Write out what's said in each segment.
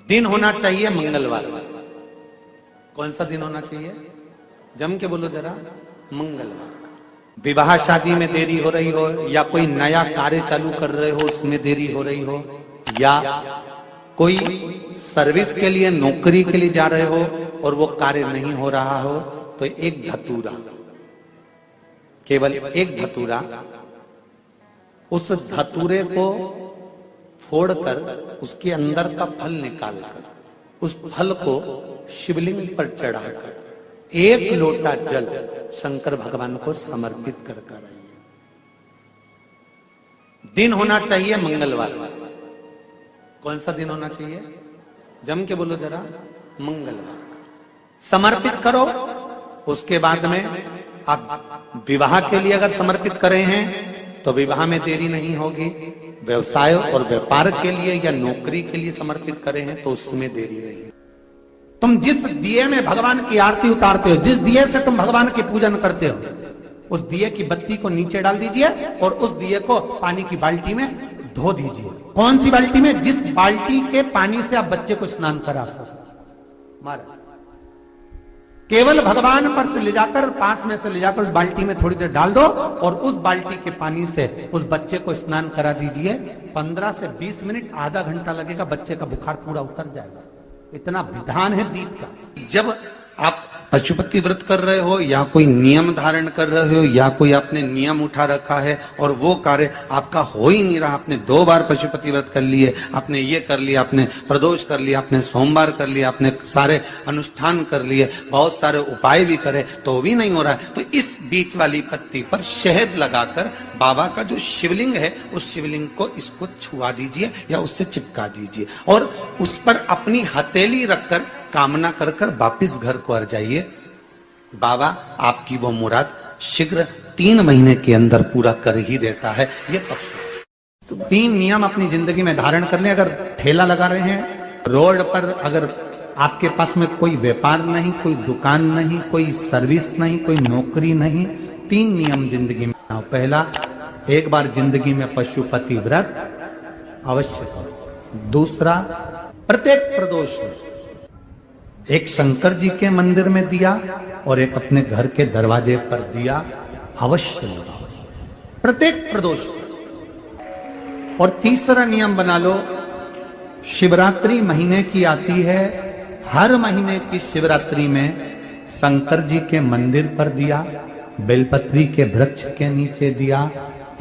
दिन होना चाहिए मंगलवार। कौन सा दिन होना चाहिए? जम के बोलो जरा। मंगलवार। विवाह शादी में देरी हो रही हो, या कोई नया कार्य चालू कर रहे हो उसमें देरी हो रही हो, या कोई सर्विस के लिए नौकरी के लिए जा रहे हो और वो कार्य नहीं हो रहा हो, तो एक धतूरा, केवल एक धतूरा, उस धतूरे को फोड़कर उसके अंदर का फल निकालकर उस फल को शिवलिंग पर चढ़ाकर एक लोटा जल शंकर भगवान को समर्पित कर आइए। दिन होना चाहिए मंगलवार। कौन सा दिन होना चाहिए? जम के बोलो जरा। मंगलवार। समर्पित करो। उसके बाद में आप विवाह के लिए अगर समर्पित करे हैं तो विवाह में देरी नहीं होगी। व्यवसाय और व्यापार के लिए या नौकरी के लिए समर्पित करे हैं तो उसमें देरी नहीं। तुम जिस दिए में भगवान की आरती उतारते हो, जिस दिए से तुम भगवान की पूजन करते हो, उस दिए की बत्ती को नीचे डाल दीजिए और उस दिए को पानी की बाल्टी में धो दीजिए। कौन सी बाल्टी में? जिस बाल्टी के पानी से आप बच्चे को स्नान करा सको। मारा केवल भगवान पर से ले जाकर, पास में से ले जाकर उस बाल्टी में थोड़ी देर डाल दो और उस बाल्टी के पानी से उस बच्चे को स्नान करा दीजिए। 15 से 20 मिनट, आधा घंटा लगेगा, बच्चे का बुखार पूरा उतर जाएगा। इतना विधान है दीप का। जब आप पशुपति व्रत कर रहे हो या कोई नियम धारण कर रहे हो या कोई आपने नियम उठा रखा है और वो कार्य आपका हो ही नहीं रहा, आपने 2 बार पशुपति व्रत कर लिए, आपने ये कर लिया, आपने प्रदोष कर लिया, आपने सोमवार कर लिया, आपने सारे अनुष्ठान कर लिए, बहुत सारे उपाय भी करे तो भी नहीं हो रहा है, तो इस बीच वाली पत्ती पर शहद लगाकर बाबा का जो शिवलिंग है उस शिवलिंग को इसको छुआ दीजिए या उससे चिपका दीजिए और उस पर अपनी हथेली रखकर कामना कर कर वापिस घर को आ जाइए। बाबा आपकी वो मुराद शीघ्र 3 महीने के अंदर पूरा कर ही देता है। ये तो 3 नियम अपनी जिंदगी में धारण कर लें। अगर ठेला लगा रहे हैं रोड पर, अगर आपके पास में कोई व्यापार नहीं, कोई दुकान नहीं, कोई सर्विस नहीं, कोई नौकरी नहीं, 3 नियम जिंदगी में। पहला, एक बार जिंदगी में पशुपति व्रत अवश्य करो। दूसरा, प्रत्येक प्रदोष एक शंकर जी के मंदिर में दिया और एक अपने घर के दरवाजे पर दिया अवश्य लगाओ, प्रत्येक प्रदोष। और तीसरा नियम बना लो, शिवरात्रि महीने की आती है, हर महीने की शिवरात्रि में शंकर जी के मंदिर पर दिया, बेलपत्री के वृक्ष के नीचे दिया,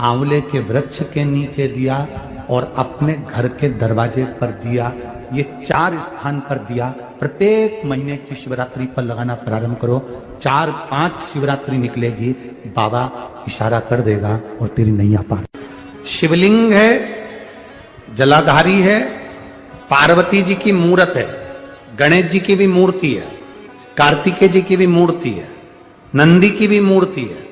आंवले के वृक्ष के नीचे दिया और अपने घर के दरवाजे पर दिया। ये 4 स्थान पर दिया। प्रत्येक महीने की शिवरात्रि पर लगाना प्रारंभ करो। 4-5 शिवरात्रि निकलेगी, बाबा इशारा कर देगा और तेरी नैया पार। शिवलिंग है, जलाधारी है, पार्वती जी की मूर्त है, गणेश जी की भी मूर्ति है, कार्तिकेय जी की भी मूर्ति है, नंदी की भी मूर्ति है।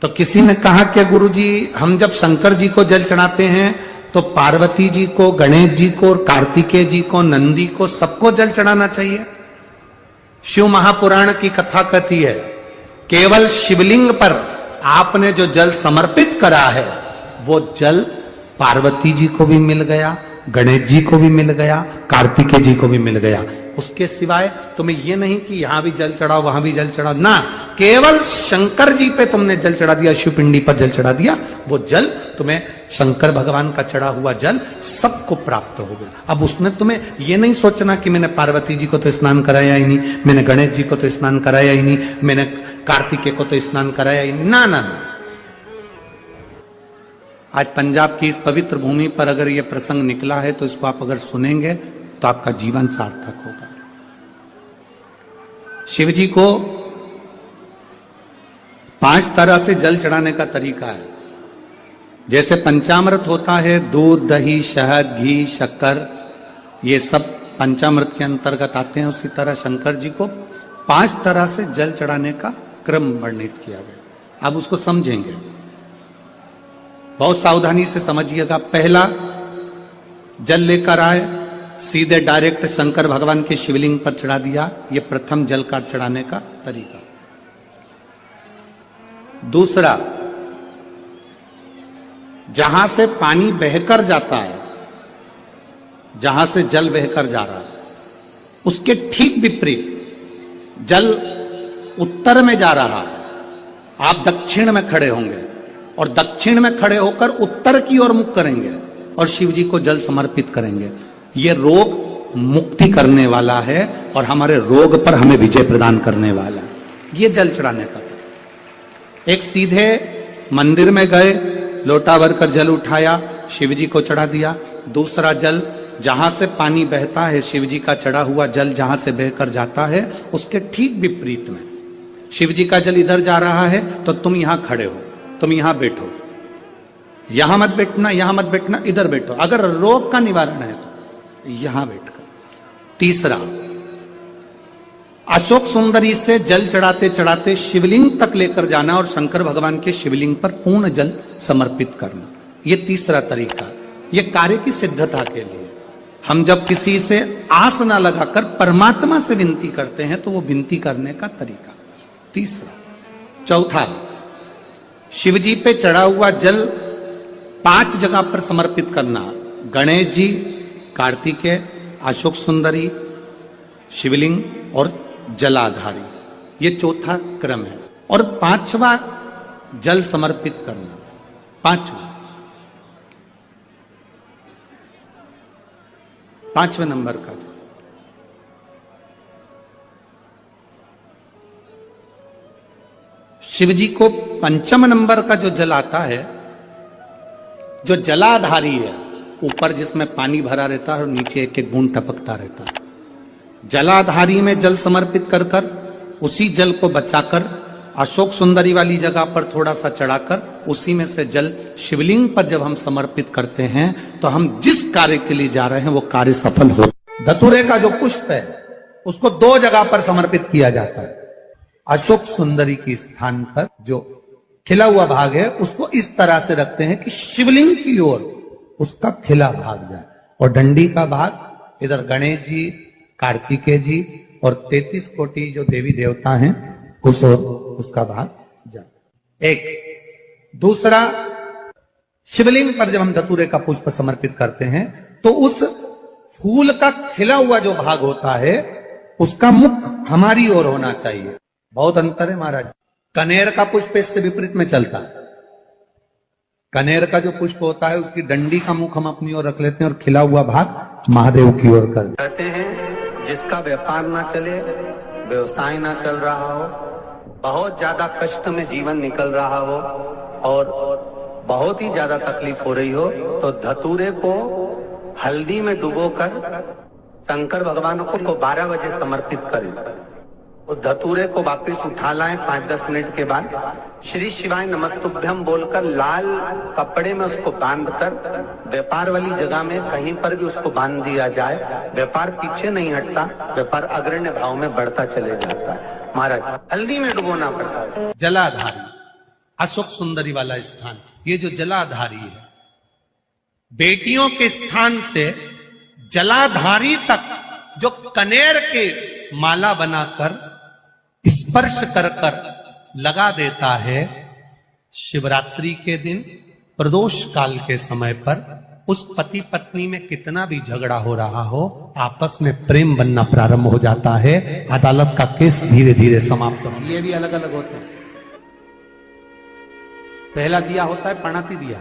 तो किसी ने कहा कि गुरुजी हम जब शंकर जी को जल चढ़ाते हैं तो पार्वती जी को, गणेश जी को और कार्तिकेय जी को, नंदी को, सबको जल चढ़ाना चाहिए। शिव महापुराण की कथा कहती है केवल शिवलिंग पर आपने जो जल समर्पित करा है वो जल पार्वती जी को भी मिल गया, गणेश जी को भी मिल गया, कार्तिकेय जी को भी मिल गया। उसके सिवाय तुम्हें ये नहीं कि यहां भी जल चढ़ाओ वहां भी जल चढ़ाओ, ना, केवल शंकर जी पे तुमने जल चढ़ा दिया, शिवपिंडी पर जल चढ़ा दिया, वो जल तुम्हें शंकर भगवान का चढ़ा हुआ जल सबको प्राप्त हो गया। अब उसमें तुम्हें ये नहीं सोचना कि मैंने पार्वती जी को तो स्नान कराया ही नहीं, मैंने गणेश जी को तो स्नान कराया ही नहीं, मैंने कार्तिकेय को तो स्नान कराया ही नहीं, ना ना ना। आज पंजाब की इस पवित्र भूमि पर अगर ये प्रसंग निकला है तो इसको आप अगर सुनेंगे तो आपका जीवन सार्थक होगा। शिव जी को 5 तरह से जल चढ़ाने का तरीका है। जैसे पंचामृत होता है, दूध, दही, शहद, घी, शक्कर, ये सब पंचामृत के अंतर्गत आते हैं, उसी तरह शंकर जी को 5 तरह से जल चढ़ाने का क्रम वर्णित किया गया। अब उसको समझेंगे, बहुत सावधानी से समझिएगा। पहला, जल लेकर आए, सीधे डायरेक्ट शंकर भगवान के शिवलिंग पर चढ़ा दिया, ये प्रथम जल का चढ़ाने का तरीका। दूसरा, जहां से पानी बहकर जाता है जहां से जल बहकर जा रहा है, उसके ठीक विपरीत जल उत्तर में जा रहा है, आप दक्षिण में खड़े होंगे और दक्षिण में खड़े होकर उत्तर की ओर मुख करेंगे और शिव जी को जल समर्पित करेंगे। ये रोग मुक्ति करने वाला है और हमारे रोग पर हमें विजय प्रदान करने वाला है। ये जल चढ़ाने का था। एक सीधे मंदिर में गए, लोटा भरकर जल उठाया, शिव जी को चढ़ा दिया। दूसरा जल जहां से पानी बहता है, शिव जी का चढ़ा हुआ जल जहां से बहकर जाता है, उसके ठीक विपरीत में शिव जी का जल इधर जा रहा है तो तुम यहां खड़े हो, तुम यहां बैठो, यहां मत बैठना, यहां मत बैठना, इधर बैठो। अगर रोग का निवारण है तो यहां बैठकर। तीसरा, अशोक सुंदरी से जल चढ़ाते चढ़ाते शिवलिंग तक लेकर जाना और शंकर भगवान के शिवलिंग पर पूर्ण जल समर्पित करना। यह तीसरा तरीका, यह कार्य की सिद्धता के लिए। हम जब किसी से आस ना लगाकर परमात्मा से विनती करते हैं तो वो विनती करने का तरीका तीसरा। चौथा, शिव जी पे चढ़ा हुआ जल 5 जगह पर समर्पित करना। गणेश जी, कार्तिकेय, अशोक सुंदरी, शिवलिंग और जलाधारी, ये चौथा क्रम है। और 5वां जल समर्पित करना, 5वें नंबर का जल। शिव जी को 5वें नंबर का जो जल आता है, जो जलाधारी है, ऊपर जिसमें पानी भरा रहता है और नीचे एक एक बूंद टपकता रहता है, जलाधारी में जल समर्पित कर कर उसी जल को बचाकर अशोक सुंदरी वाली जगह पर थोड़ा सा चढ़ाकर उसी में से जल शिवलिंग पर जब हम समर्पित करते हैं तो हम जिस कार्य के लिए जा रहे हैं वो कार्य सफल हो। धतूरे का जो पुष्प है उसको 2 जगह पर समर्पित किया जाता है। अशोक सुंदरी के स्थान पर जो खिला हुआ भाग है उसको इस तरह से रखते हैं कि शिवलिंग की ओर उसका खिला भाग जाए, और डंडी का भाग इधर गणेश जी, कार्तिकेय जी और 33 कोटि जो देवी देवता हैं उस ओर उसका भाग जाए। एक दूसरा, शिवलिंग पर जब हम धतूरे का पुष्प समर्पित करते हैं तो उस फूल का खिला हुआ जो भाग होता है उसका मुख हमारी ओर होना चाहिए। बहुत अंतर है महाराज। कनेर का पुष्प इससे विपरीत में चलता है। कनेर का जो पुष्प होता है उसकी डंडी का मुख हम अपनी ओर रख लेते हैं और खिला हुआ भाग महादेव की ओर कर देते हैं। जिसका व्यापार ना चले, व्यवसाय ना चल रहा हो, बहुत ज्यादा कष्ट में जीवन निकल रहा हो और बहुत ही ज्यादा तकलीफ हो रही हो, तो धतूरे को हल्दी में डुबोकर शंकर भगवान को 12 बजे समर्पित करें। उस धतूरे को वापस उठा लाएं 5-10 मिनट के बाद, श्री शिवाय नमस्तुभ्यम बोलकर लाल कपड़े में उसको बांधकर व्यापार वाली जगह में कहीं पर भी उसको बांध दिया जाए। व्यापार पीछे नहीं हटता, व्यापार अग्रण्य भाव में बढ़ता चले जाता है। महाराज, हल्दी में डुबोना पड़ता है। जलाधारी, अशोक सुंदरी वाला स्थान, ये जो जलाधारी है, बेटियों के स्थान से जलाधारी तक जो कनेर के माला बनाकर स्पर्श कर कर लगा देता है, शिवरात्रि के दिन प्रदोष काल के समय पर उस पति पत्नी में कितना भी झगड़ा हो रहा हो, आपस में प्रेम बनना प्रारंभ हो जाता है। अदालत का केस धीरे धीरे समाप्त हो। ये भी अलग अलग होते हैं। पहला दिया होता है पणाती दिया।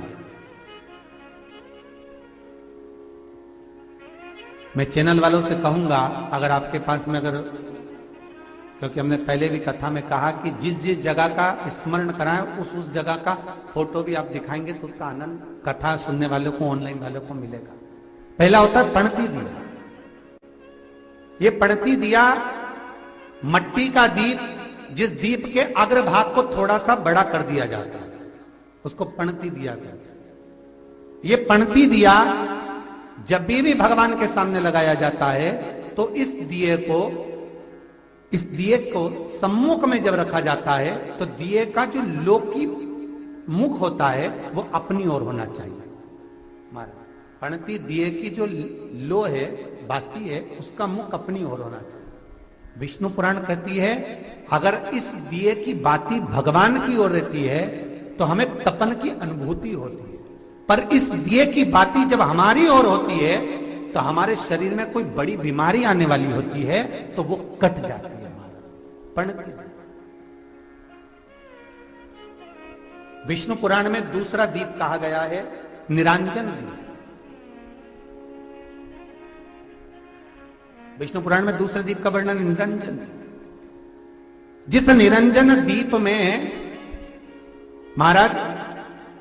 मैं चैनल वालों से कहूंगा, अगर आपके पास में अगर, क्योंकि हमने पहले भी कथा में कहा कि जिस जिस जगह का स्मरण कराएं उस जगह का फोटो भी आप दिखाएंगे तो उसका आनंद कथा सुनने वालों को, ऑनलाइन वालों को मिलेगा। पहला होता है पणती दिया। ये पणती दिया मट्टी का दीप, जिस दीप के अग्रभाग को थोड़ा सा बड़ा कर दिया जाता है, उसको पणती दिया कहते हैं। ये पणती दिया जब भी भगवान के सामने लगाया जाता है तो इस दिए को सम्मुख में जब रखा जाता है तो दिए का जो लौकी मुख होता है वो अपनी ओर होना चाहिए। पणती दिए की जो लो है, बाती है, उसका मुख अपनी ओर होना चाहिए। विष्णु पुराण कहती है अगर इस दिए की बाती भगवान की ओर रहती है तो हमें तपन की अनुभूति होती है, पर इस दिए की बाती जब हमारी ओर होती है तो हमारे शरीर में कोई बड़ी बीमारी आने वाली होती है तो वो कट जाती है, पड़ती है। विष्णु पुराण में दूसरा दीप कहा गया है निरंजन दीप। विष्णु पुराण में दूसरे दीप का वर्णन निरंजन दीप। जिस निरंजन दीप में महाराज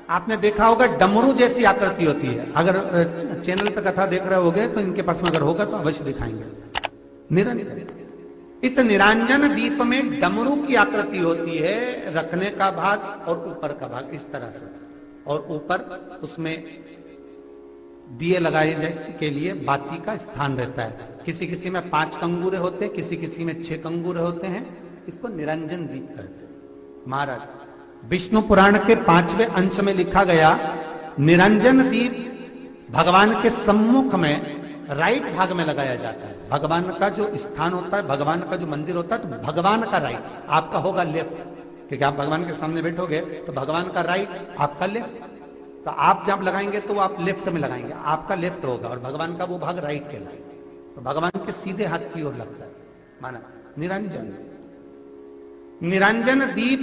आपने देखा होगा डमरू जैसी आकृति होती है। अगर चैनल पे कथा देख रहे होगे तो इनके पास में अगर होगा तो अवश्य दिखाएंगे। निरंजन, इस निरंजन दीप में डमरू की आकृति होती है, रखने का भाग और ऊपर का भाग इस तरह से, और ऊपर उसमें दिए लगाए के लिए बाती का स्थान रहता है। किसी किसी में 5 कंगूरे होते हैं, किसी किसी में 6 कंगूरे होते हैं। इसको निरंजन दीप कहते हैं। महाराज विष्णु पुराण के 5वें अंश में लिखा गया निरंजन दीप भगवान के सम्मुख में राइट भाग में लगाया जाता है। भगवान का जो स्थान होता है, भगवान का जो मंदिर होता है, तो भगवान का राइट, आपका होगा लेफ्ट, क्योंकि आप भगवान के सामने बैठोगे तो भगवान का राइट आपका लेफ्ट। तो आप जब लगाएंगे तो आप लेफ्ट में लगाएंगे, आपका लेफ्ट होगा और भगवान का वो भाग राइट के लाए, तो भगवान के सीधे हाथ की ओर लगता है। माना निरंजन, निरंजन दीप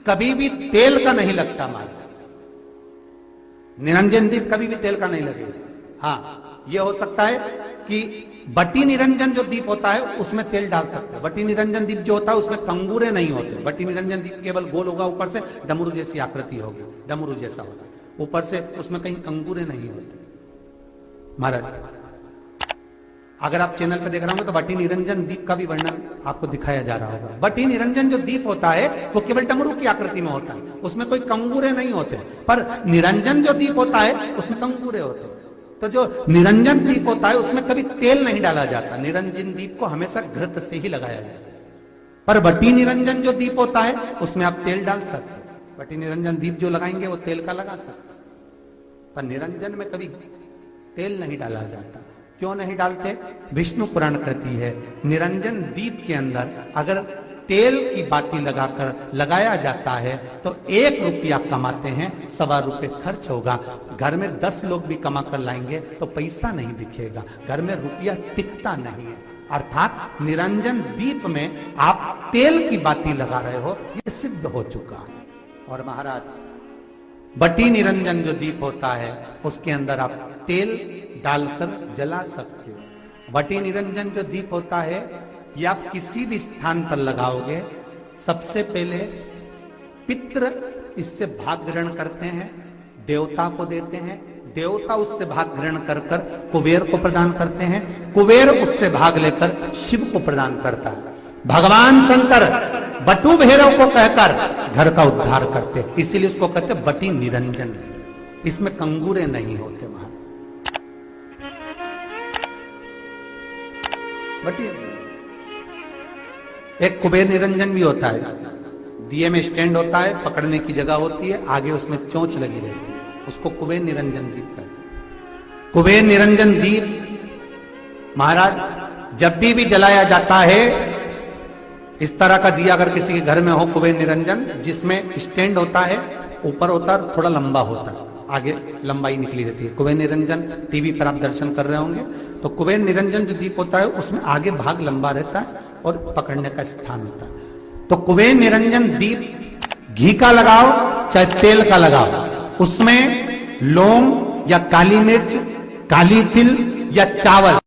कभी भी तेल का नहीं लगता। माना निरंजन दीप कभी भी तेल का नहीं लगेगा। हाँ, यह हो सकता है कि बटी निरंजन जो दीप होता है उसमें तेल डाल सकते हैं। बटी निरंजन दीप जो होता है उसमें कंगूरे नहीं होते। बटी निरंजन दीप केवल गोल होगा, ऊपर से डमरू जैसी आकृति होगी, डमरू जैसा होता है, ऊपर से उसमें कहीं कंगूरे नहीं होते। महाराज अगर आप चैनल पर देख रहे होंगे तो बटी निरंजन दीप का भी वर्णन आपको दिखाया जा रहा होगा। बटी निरंजन जो दीप होता है वो केवल डमरू की आकृति में होता है, उसमें कोई कंगूरे नहीं होते। पर निरंजन जो दीप होता है उसमें कंगूरे होते हैं। तो जो निरंजन दीप होता है उसमें कभी तेल नहीं डाला जाता। निरंजन दीप को हमेशा घृत से ही लगाया जाता है। पर बटी निरंजन जो दीप होता है उसमें आप तेल डाल सकते हैं। बटी निरंजन दीप जो लगाएंगे वो तेल का लगा सकते, पर निरंजन में कभी तेल नहीं डाला जाता। क्यों नहीं डालते? विष्णु पुराण कहती है निरंजन दीप के अंदर अगर तेल की बाती लगाकर लगाया जाता है तो 1 रुपया कमाते हैं, 1.25 रुपये खर्च होगा। घर में 10 लोग भी कमा कर लाएंगे तो पैसा नहीं दिखेगा, घर में रुपया टिकता नहीं है। अर्थात निरंजन दीप में आप तेल की बाती लगा रहे हो, ये सिद्ध हो चुका है। और महाराज बटी निरंजन जो दीप होता है उसके अंदर आप तेल डालकर जला सकते हो। बटी निरंजन जो दीप होता है ये आप किसी भी स्थान पर लगाओगे, सबसे पहले पितृ इससे भाग ग्रहण करते हैं, देवता को देते हैं, देवता उससे भाग ग्रहण कर कर कुबेर को प्रदान करते हैं, कुबेर उससे भाग लेकर शिव को प्रदान करता है। भगवान शंकर बटु भैरव को कहकर घर का उद्धार करते, इसीलिए उसको कहते बटी निरंजन। इसमें कंगूरे नहीं होते। वहां बटी एक कुबेर निरंजन भी होता है, दिए में स्टैंड होता है, पकड़ने की जगह होती है, आगे उसमें चोंच लगी रहती है, उसको कुबेर निरंजन दीप कहते हैं। कुबेर निरंजन दीप महाराज जब भी जलाया जाता है, इस तरह का दिया अगर किसी के घर में हो कुबेर निरंजन, जिसमें स्टैंड होता है, ऊपर होता है, थोड़ा लंबा होता है, आगे लंबाई निकली रहती है। कुबेर निरंजन टीवी पर आप दर्शन कर रहे होंगे तो कुबेर निरंजन जो दीप होता है उसमें आगे भाग लंबा रहता है और पकड़ने का स्थान होता है। तो कुबेर निरंजन दीप घी का लगाओ चाहे तेल का लगाओ, उसमें लौंग या काली मिर्च, काली तिल या चावल